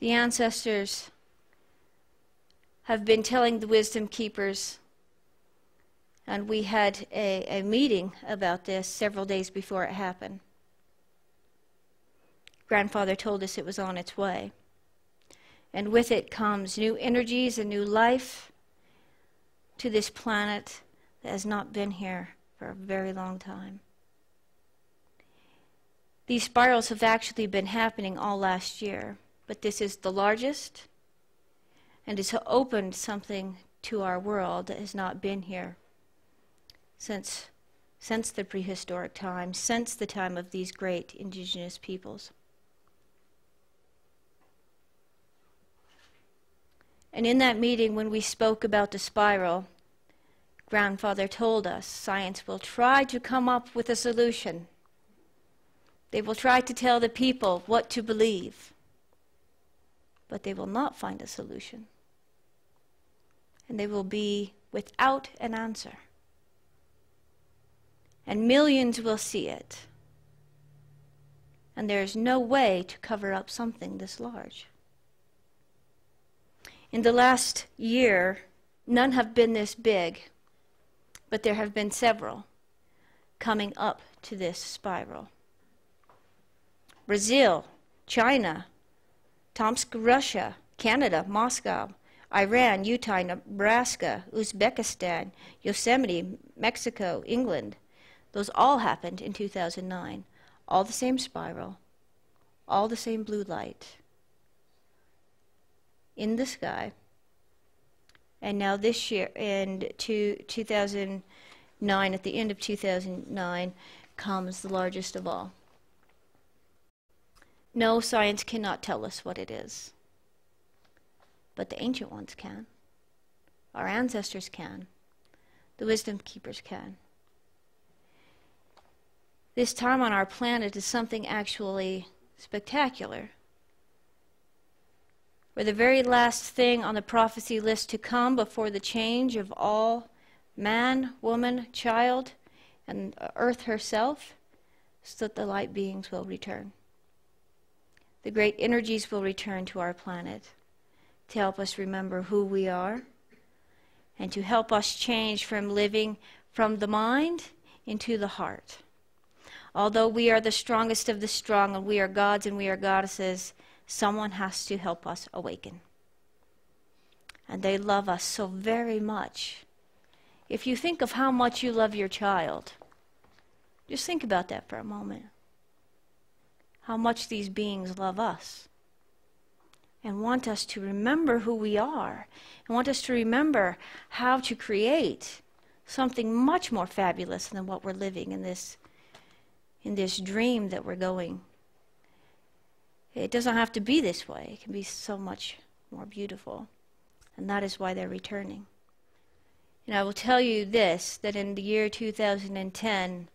The ancestors have been telling the wisdom keepers, and we had a meeting about this several days before it happened. Grandfather told us it was on its way. And with it comes new energies and new life to this planet that has not been here for a very long time. These spirals have actually been happening all last year, but this is the largest, and it's opened something to our world that has not been here since the prehistoric times, since the time of these great indigenous peoples. And in that meeting, when we spoke about the spiral, Grandfather told us science will try to come up with a solution. They will try to tell the people what to believe, but they will not find a solution. And they will be without an answer. And millions will see it. And there is no way to cover up something this large. In the last year, none have been this big, but there have been several coming up to this spiral. Brazil, China, Tomsk, Russia, Canada, Moscow, Iran, Utah, Nebraska, Uzbekistan, Yosemite, Mexico, England. Those all happened in 2009. All the same spiral, all the same blue light in the sky. And now this year, in 2009, at the end of 2009, comes the largest of all. No, science cannot tell us what it is. But the ancient ones can. Our ancestors can. The wisdom keepers can. This time on our planet is something actually spectacular. We're the very last thing on the prophecy list to come before the change of all man, woman, child, and earth herself, so that the light beings will return. The great energies will return to our planet to help us remember who we are and to help us change from living from the mind into the heart. Although we are the strongest of the strong and we are gods and we are goddesses, someone has to help us awaken. And they love us so very much. If you think of how much you love your child, just think about that for a moment. How much these beings love us and want us to remember who we are and want us to remember how to create something much more fabulous than what we're living in this dream that we're going. It doesn't have to be this way. It can be so much more beautiful. And that is why they're returning. And I will tell you this, that in the year 2010,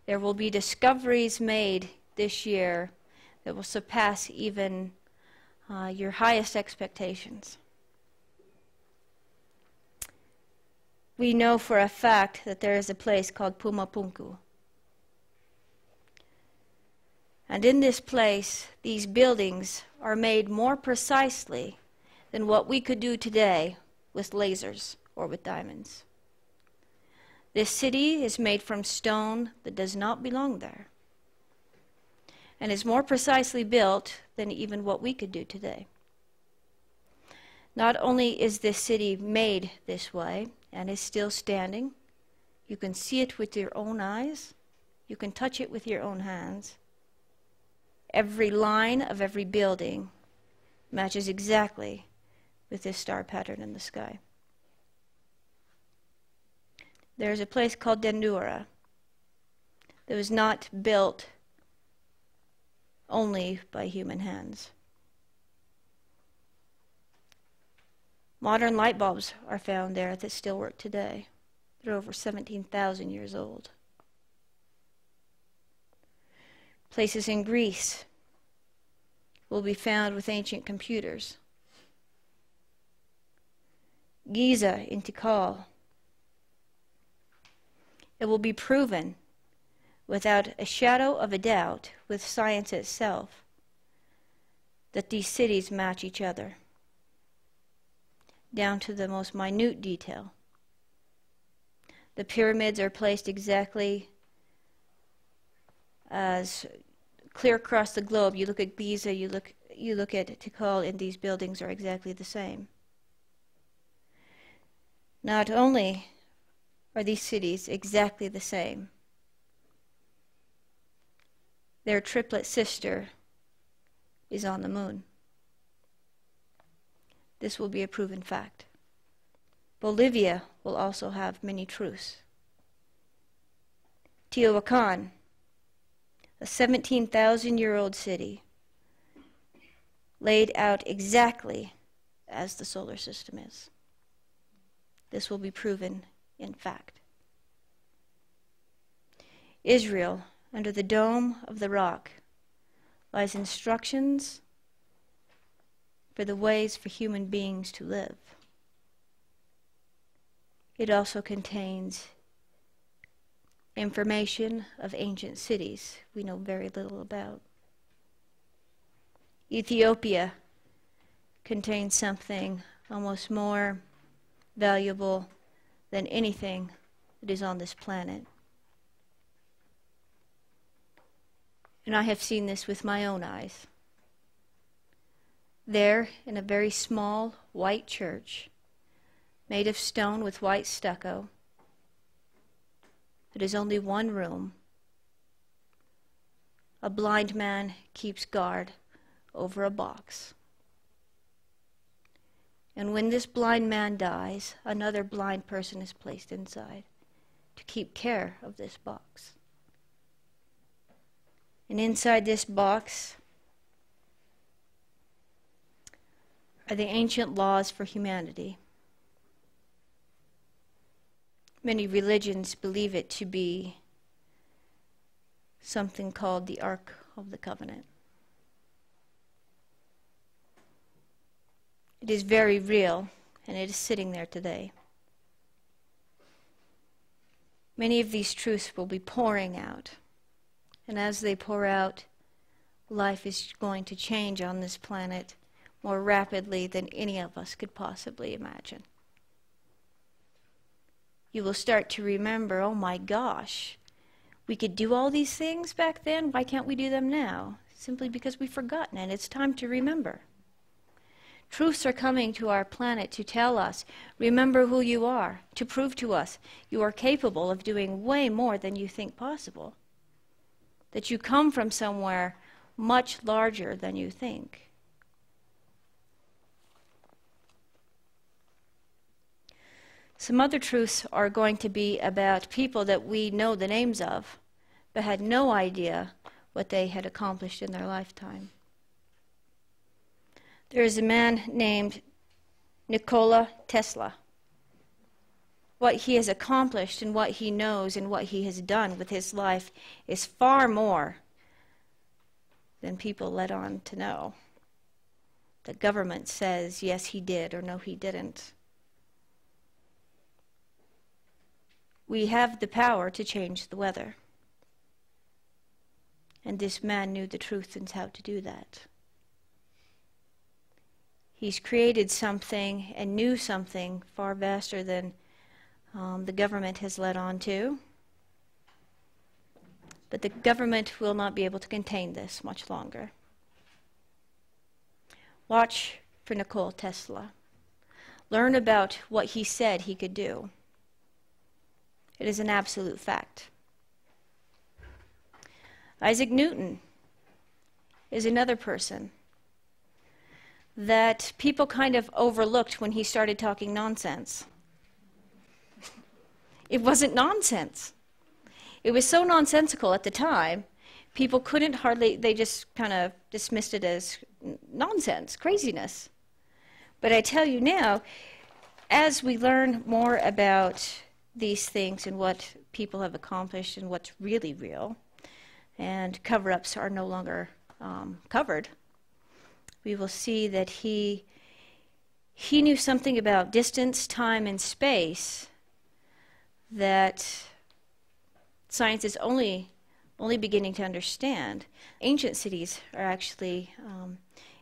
there will be discoveries made this year that will surpass even your highest expectations. We know for a fact that there is a place called Pumapunku. And in this place, these buildings are made more precisely than what we could do today with lasers or with diamonds. This city is made from stone that does not belong there, and is more precisely built than even what we could do today. Not only is this city made this way and is still standing, you can see it with your own eyes, you can touch it with your own hands. Every line of every building matches exactly with this star pattern in the sky. There is a place called Dendura that was not built only by human hands. Modern light bulbs are found there that still work today. They're over 17,000 years old. Places in Greece will be found with ancient computers. Giza in Tikal. It will be proven without a shadow of a doubt with science itself that these cities match each other, down to the most minute detail. The pyramids are placed exactly as clear across the globe. You look at Giza, you look at Tikal, and these buildings are exactly the same. Not only are these cities exactly the same, their triplet sister is on the moon. This will be a proven fact. Bolivia will also have many truths. Teotihuacan, a 17,000-year-old city, laid out exactly as the solar system is. This will be proven in fact. Israel, under the dome of the rock, lies instructions for the ways for human beings to live. It also contains information of ancient cities we know very little about. Ethiopia contains something almost more valuable than anything that is on this planet. And I have seen this with my own eyes. There, in a very small white church, made of stone with white stucco, it is only one room. A blind man keeps guard over a box. And when this blind man dies, another blind person is placed inside to keep care of this box. And inside this box are the ancient laws for humanity. Many religions believe it to be something called the Ark of the Covenant. It is very real, and it is sitting there today. Many of these truths will be pouring out, and as they pour out, life is going to change on this planet more rapidly than any of us could possibly imagine. You will start to remember, oh my gosh, we could do all these things back then, why can't we do them now? Simply because we've forgotten, and it's time to remember. Truths are coming to our planet to tell us, remember who you are, to prove to us you are capable of doing way more than you think possible, that you come from somewhere much larger than you think. Some other truths are going to be about people that we know the names of, but had no idea what they had accomplished in their lifetime. There is a man named Nikola Tesla. What he has accomplished and what he knows and what he has done with his life is far more than people let on to know. The government says, yes, he did, or no, he didn't. We have the power to change the weather. And this man knew the truth and how to do that. He's created something and knew something far vaster than the government has let on to. But the government will not be able to contain this much longer. Watch for Nikola Tesla. Learn about what he said he could do. It is an absolute fact. Isaac Newton is another person that people kind of overlooked when he started talking nonsense. It wasn't nonsense. It was so nonsensical at the time, people couldn't hardly, they just kind of dismissed it as nonsense, craziness. But I tell you now, as we learn more about these things and what people have accomplished and what's really real, and cover-ups are no longer covered, we will see that he knew something about distance, time, and space that science is only beginning to understand. Ancient cities are actually